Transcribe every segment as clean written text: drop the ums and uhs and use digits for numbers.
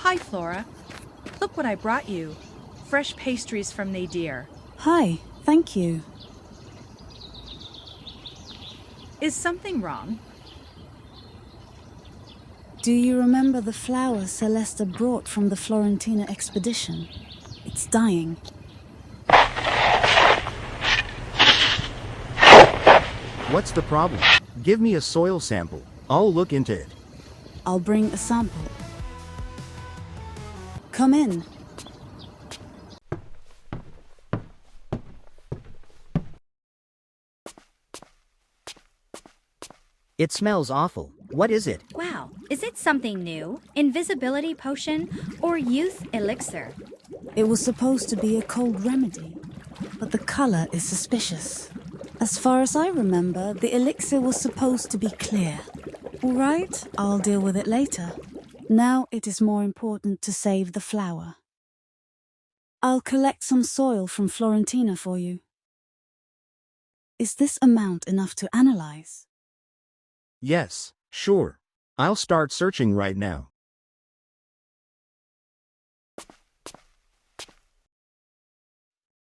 Hi, Flora. Look what I brought you. Fresh pastries from Nadir. Hi, thank you. Is something wrong? Do you remember the flower Celesta brought from the Florentina expedition? It's dying. What's the problem? Give me a soil sample. I'll look into it. I'll bring a sample. Come in. It smells awful. What is it? Wow, is it something new? Invisibility potion or youth elixir? It was supposed to be a cold remedy, but the color is suspicious. As far as I remember, the elixir was supposed to be clear. All right, I'll deal with it later. Now it is more important to save the flower. I'll collect some soil from Florentina for you. Is this amount enough to analyze? Yes, sure. I'll start searching right now.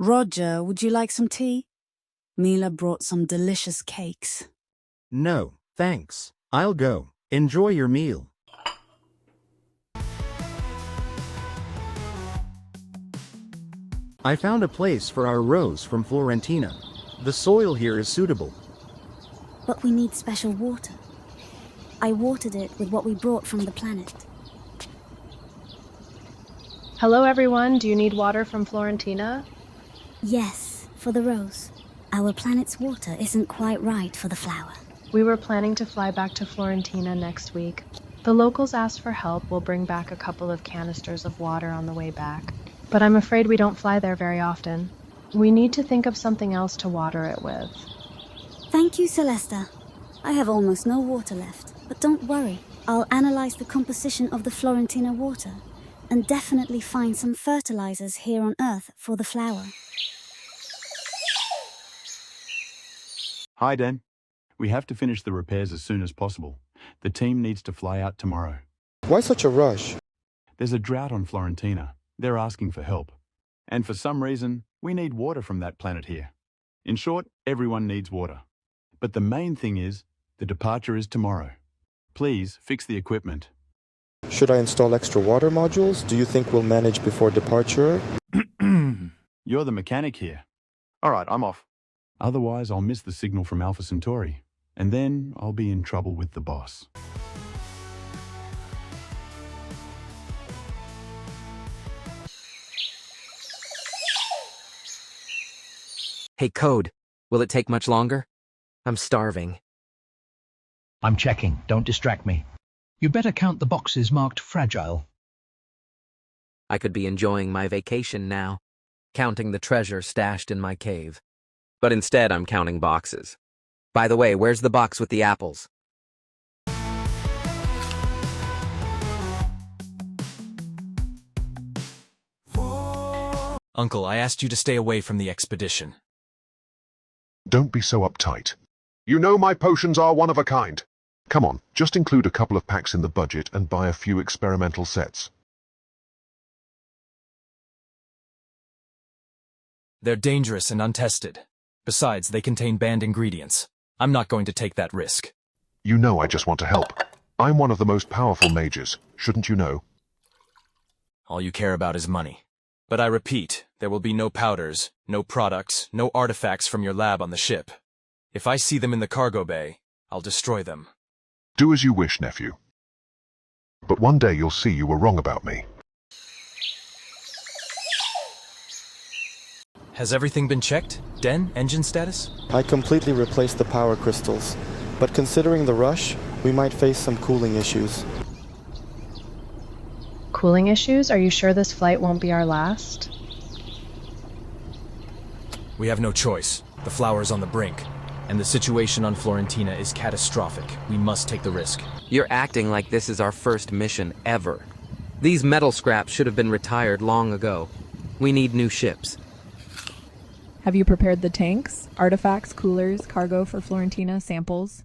Roger, would you like some tea? Mila brought some delicious cakes. No, thanks. I'll go. Enjoy your meal. I found a place for our rose from Florentina. The soil here is suitable. But we need special water. I watered it with what we brought from the planet. Hello everyone, do you need water from Florentina? Yes, for the rose. Our planet's water isn't quite right for the flower. We were planning to fly back to Florentina next week. The locals asked for help. We'll bring back a couple of canisters of water on the way back. But I'm afraid we don't fly there very often. We need to think of something else to water it with. Thank you, Celesta. I have almost no water left, but don't worry. I'll analyze the composition of the Florentina water and definitely find some fertilizers here on Earth for the flower. Hi, Dan. We have to finish the repairs as soon as possible. The team needs to fly out tomorrow. Why such a rush? There's a drought on Florentina. They're asking for help. And for some reason, we need water from that planet here. In short, everyone needs water. But the main thing is, the departure is tomorrow. Please fix the equipment. Should I install extra water modules? Do you think we'll manage before departure? You're the mechanic here. All right, I'm off. Otherwise, I'll miss the signal from Alpha Centauri. And then I'll be in trouble with the boss. Hey, Code. Will it take much longer? I'm starving. I'm checking. Don't distract me. You better count the boxes marked fragile. I could be enjoying my vacation now, counting the treasure stashed in my cave. But instead, I'm counting boxes. By the way, where's the box with the apples? Uncle, I asked you to stay away from the expedition. Don't be so uptight. You know my potions are one of a kind. Come on, just include a couple of packs in the budget and buy a few experimental sets. They're dangerous and untested. Besides, they contain banned ingredients. I'm not going to take that risk. You know I just want to help. I'm one of the most powerful mages, shouldn't you know? All you care about is money. But I repeat, there will be no powders, no products, no artifacts from your lab on the ship. If I see them in the cargo bay, I'll destroy them. Do as you wish, nephew. But one day you'll see you were wrong about me. Has everything been checked? Den, engine status? I completely replaced the power crystals, but considering the rush, we might face some cooling issues. Cooling issues? Are you sure this flight won't be our last? We have no choice. The flower's on the brink. And the situation on Florentina is catastrophic. We must take the risk. You're acting like this is our first mission ever. These metal scraps should have been retired long ago. We need new ships. Have you prepared the tanks, artifacts, coolers, cargo for Florentina, samples?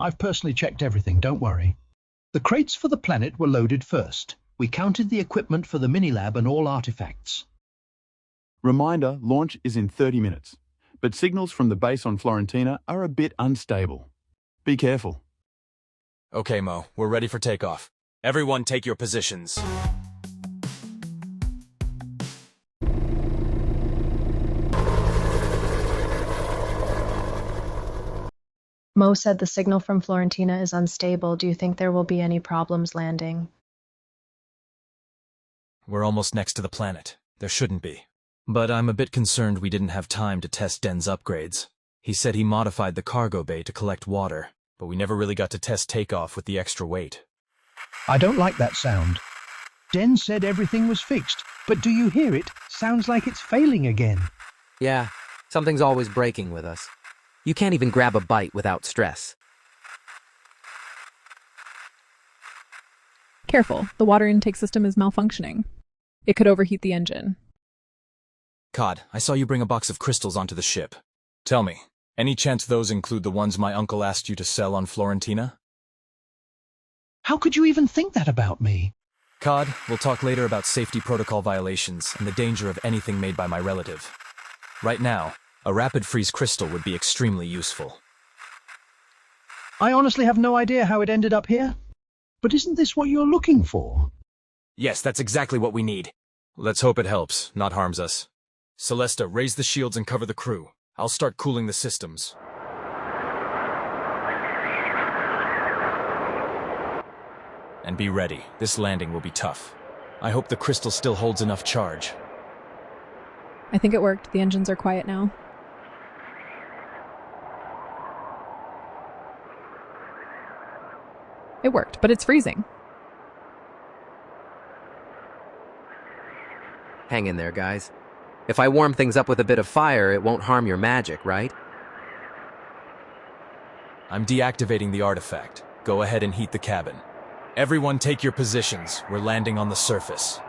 I've personally checked everything, don't worry. The crates for the planet were loaded first. We counted the equipment for the mini-lab and all artifacts. Reminder, launch is in 30 minutes, but signals from the base on Florentina are a bit unstable. Be careful. Okay, Mo, we're ready for takeoff. Everyone take your positions. Mo said the signal from Florentina is unstable. Do you think there will be any problems landing? We're almost next to the planet. There shouldn't be. But I'm a bit concerned we didn't have time to test Den's upgrades. He said he modified the cargo bay to collect water, but we never really got to test takeoff with the extra weight. I don't like that sound. Den said everything was fixed, but do you hear it? Sounds like it's failing again. Yeah, something's always breaking with us. You can't even grab a bite without stress. Careful, the water intake system is malfunctioning. It could overheat the engine. Cod, I saw you bring a box of crystals onto the ship. Tell me, any chance those include the ones my uncle asked you to sell on Florentina? How could you even think that about me? Cod, we'll talk later about safety protocol violations and the danger of anything made by my relative. Right now, a rapid freeze crystal would be extremely useful. I honestly have no idea how it ended up here. But isn't this what you're looking for? Yes, that's exactly what we need. Let's hope it helps, not harms us. Celesta, raise the shields and cover the crew. I'll start cooling the systems. And be ready. This landing will be tough. I hope the crystal still holds enough charge. I think it worked. The engines are quiet now. It worked, but it's freezing. Hang in there, guys. If I warm things up with a bit of fire, it won't harm your magic, right? I'm deactivating the artifact. Go ahead and heat the cabin. Everyone take your positions. We're landing on the surface.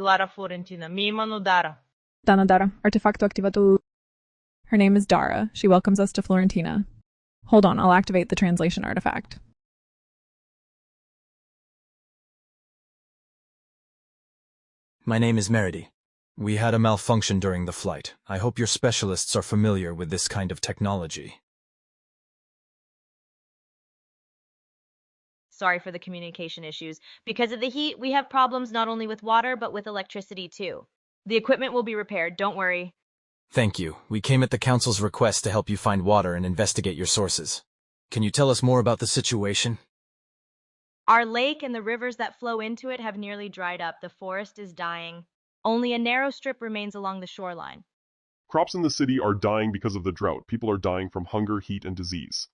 Ilara Florentina, Mimano Dara. Dana Dara, artefacto activatu. Her name is Dara. She welcomes us to Florentina. Hold on, I'll activate the translation artifact. My name is Meredy. We had a malfunction during the flight. I hope your specialists are familiar with this kind of technology. Sorry for the communication issues. Because of the heat, we have problems not only with water, but with electricity too. The equipment will be repaired, don't worry. Thank you. We came at the Council's request to help you find water and investigate your sources. Can you tell us more about the situation? Our lake and the rivers that flow into it have nearly dried up. The forest is dying. Only a narrow strip remains along the shoreline. Crops in the city are dying because of the drought. People are dying from hunger, heat, and disease.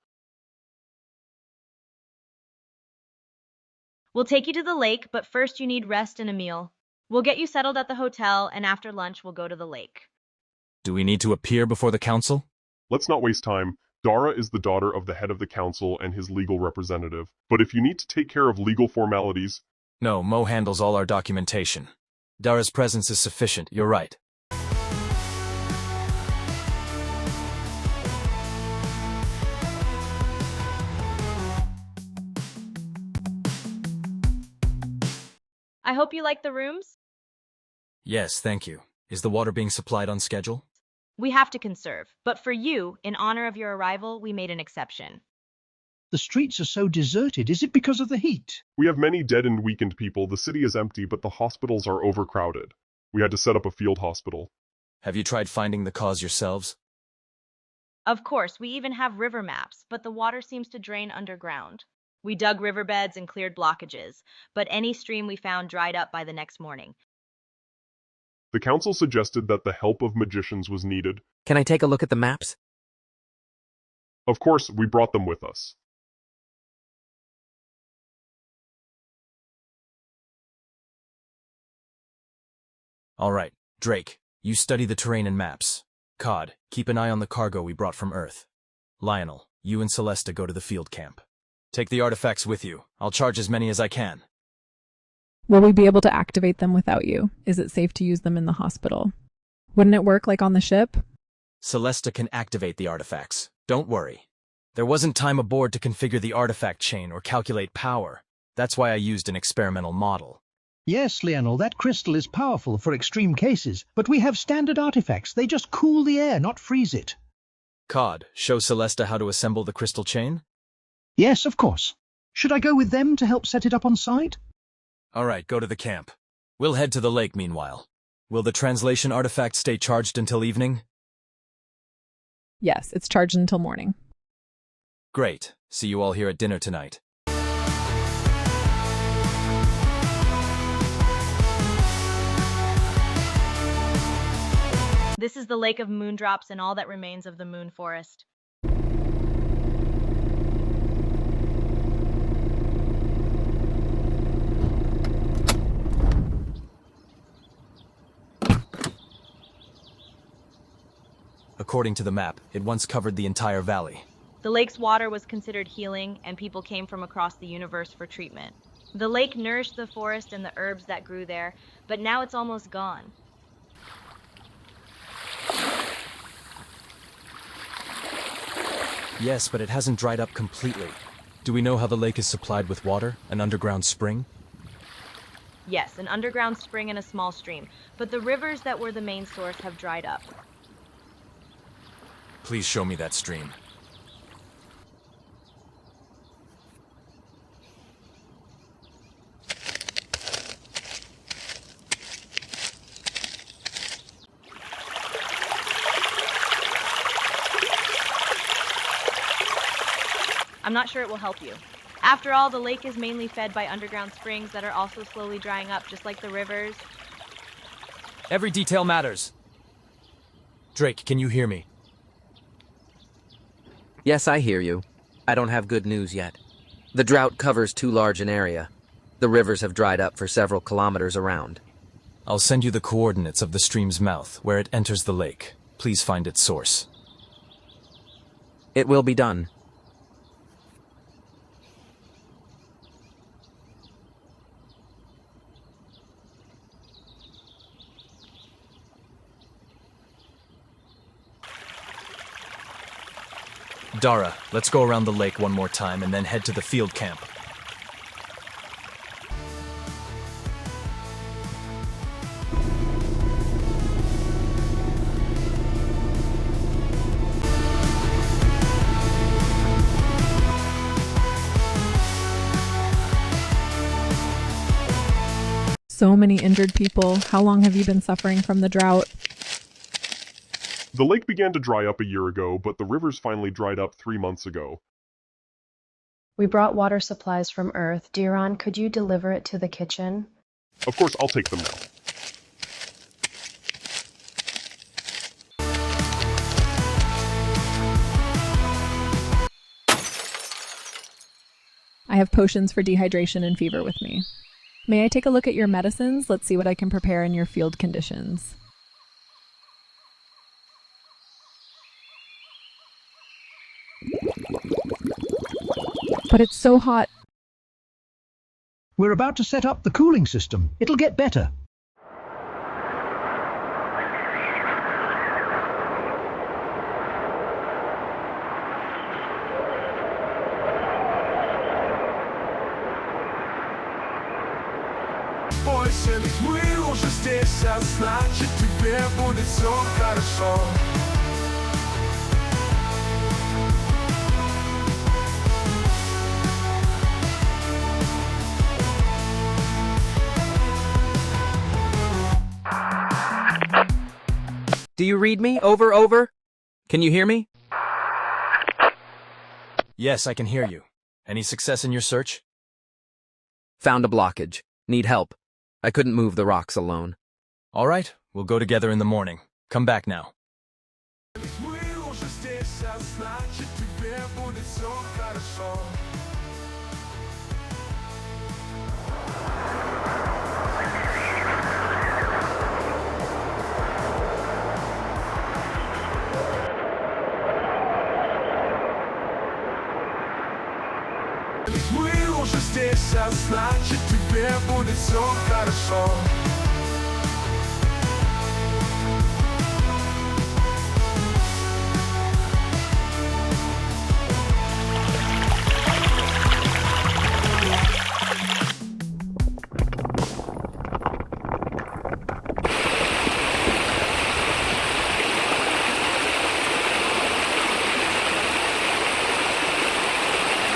We'll take you to the lake, but first you need rest and a meal. We'll get you settled at the hotel, and after lunch we'll go to the lake. Do we need to appear before the Council? Let's not waste time. Dara is the daughter of the head of the council and his legal representative. But if you need to take care of legal formalities... No, Mo handles all our documentation. Dara's presence is sufficient, you're right. I hope you like the rooms. Yes, thank you. Is the water being supplied on schedule? We have to conserve, but for you, in honor of your arrival, we made an exception. The streets are so deserted. Is it because of the heat? We have many dead and weakened people. The city is empty, but the hospitals are overcrowded. We had to set up a field hospital. Have you tried finding the cause yourselves? Of course, we even have river maps, but the water seems to drain underground. We dug riverbeds and cleared blockages, but any stream we found dried up by the next morning. The council suggested that the help of magicians was needed. Can I take a look at the maps? Of course, we brought them with us. All right, Drake, you study the terrain and maps. Cod, keep an eye on the cargo we brought from Earth. Lionel, you and Celesta go to the field camp. Take the artifacts with you. I'll charge as many as I can. Will we be able to activate them without you? Is it safe to use them in the hospital? Wouldn't it work like on the ship? Celesta can activate the artifacts. Don't worry. There wasn't time aboard to configure the artifact chain or calculate power. That's why I used an experimental model. Yes, Lionel, that crystal is powerful for extreme cases, but we have standard artifacts. They just cool the air, not freeze it. Cod, show Celesta how to assemble the crystal chain? Yes, of course. Should I go with them to help set it up on site? All right, go to the camp. We'll head to the lake meanwhile. Will the translation artifact stay charged until evening? Yes, it's charged until morning. Great. See you all here at dinner tonight. This is the Lake of Moondrops and all that remains of the Moon Forest. According to the map, it once covered the entire valley. The lake's water was considered healing, and people came from across the universe for treatment. The lake nourished the forest and the herbs that grew there, but now it's almost gone. Yes, but it hasn't dried up completely. Do we know how the lake is supplied with water? An underground spring? Yes, an underground spring and a small stream, but the rivers that were the main source have dried up. Please show me that stream. I'm not sure it will help you. After all, the lake is mainly fed by underground springs that are also slowly drying up, just like the rivers. Every detail matters. Drake, can you hear me? Yes, I hear you. I don't have good news yet. The drought covers too large an area. The rivers have dried up for several kilometers around. I'll send you the coordinates of the stream's mouth, where it enters the lake. Please find its source. It will be done. Dara, let's go around the lake one more time and then head to the field camp. So many injured people. How long have you been suffering from the drought? The lake began to dry up a year ago, but the rivers finally dried up 3 months ago. We brought water supplies from Earth. Diron, could you deliver it to the kitchen? Of course, I'll take them now. I have potions for dehydration and fever with me. May I take a look at your medicines? Let's see what I can prepare in your field conditions. But it's so hot. We're about to set up the cooling system. It'll get better. Больше мы уже здесь, а значит тебе будет все хорошо. Do you read me? Over, over? Can you hear me? Yes, I can hear you. Any success in your search? Found a blockage. Need help. I couldn't move the rocks alone. All right, we'll go together in the morning. Come back now. Мы уже здесь, а значит тебе будет все хорошо. здесь, а значит тебе будет все хорошо.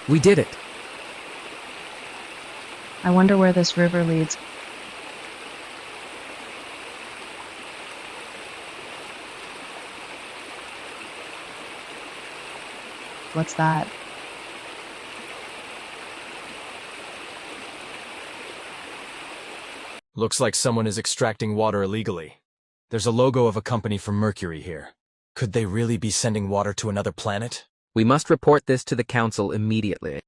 We did it. I wonder where this river leads. What's that? Looks like someone is extracting water illegally. There's a logo of a company from Mercury here. Could they really be sending water to another planet? We must report this to the council immediately.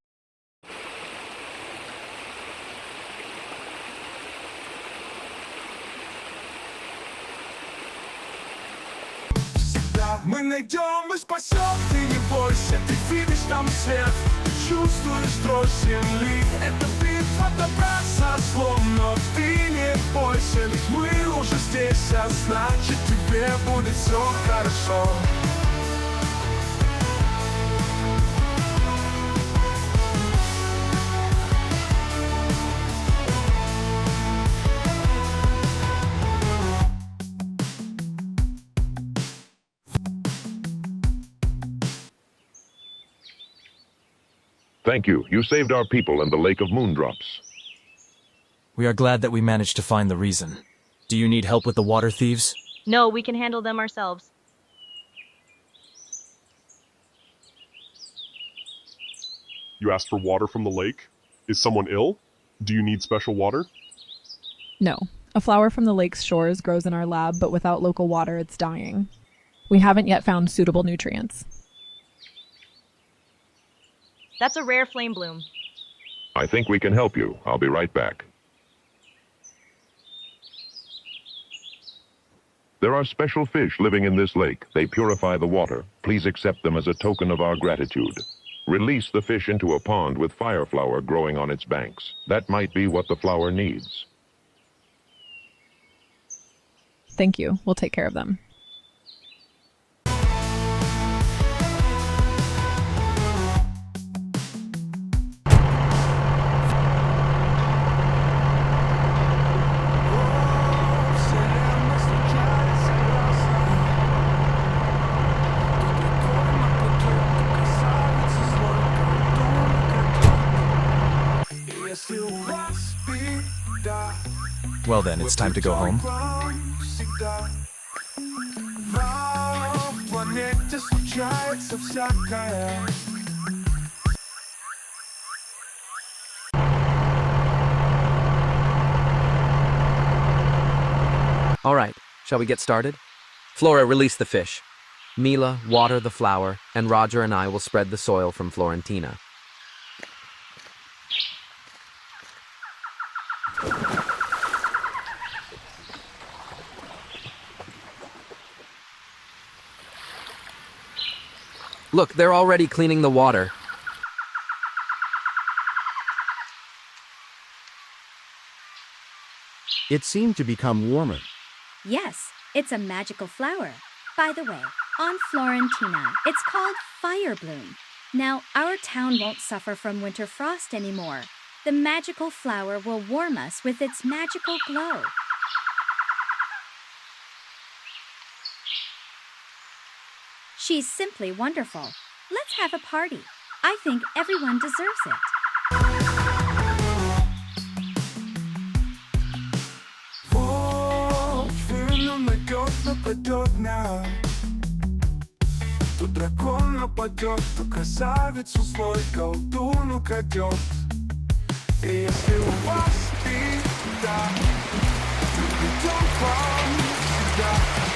Мы найдем и спасем, ты не бойся, ты видишь там свет, ты чувствуешь дрожь земли. Это битва добра со злом, но ты не бойся, ведь мы уже здесь, а значит тебе будет все хорошо. Thank you. You saved our people and the Lake of Moondrops. We are glad that we managed to find the reason. Do you need help with the water thieves? No, we can handle them ourselves. You asked for water from the lake? Is someone ill? Do you need special water? No. A flower from the lake's shores grows in our lab, but without local water, it's dying. We haven't yet found suitable nutrients. That's a rare flame bloom. I think we can help you. I'll be right back. There are special fish living in this lake. They purify the water. Please accept them as a token of our gratitude. Release the fish into a pond with fire flower growing on its banks. That might be what the flower needs. Thank you. We'll take care of them. Well then, it's time to go home. All right, shall we get started? Flora, release the fish. Mila, water the flower, and Roger and I will spread the soil from Florentina. Look, they're already cleaning the water. It seemed to become warmer. Yes, it's a magical flower. By the way, on Florentina, it's called Fire Bloom. Now, our town won't suffer from winter frost anymore. The magical flower will warm us with its magical glow. She's simply wonderful. Let's have a party. I think everyone deserves it. То дракон нападет, то красавицу свой колдун украдет. И если у вас беда, то придем к вам всегда.